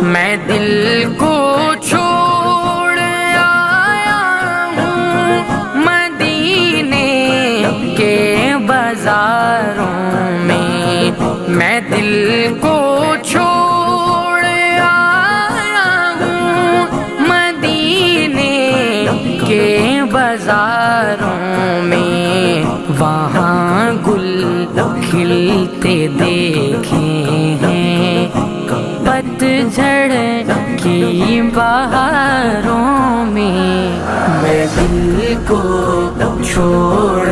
میں دل کو چھوڑ آیا ہوں مدینے کے بازاروں میں دل کو چھوڑ آیا ہوں مدینے کے بازاروں میں، وہاں گل کھلتے دیکھے ہیں پتجھڑ کی بہاروں میں دل کو چھوڑ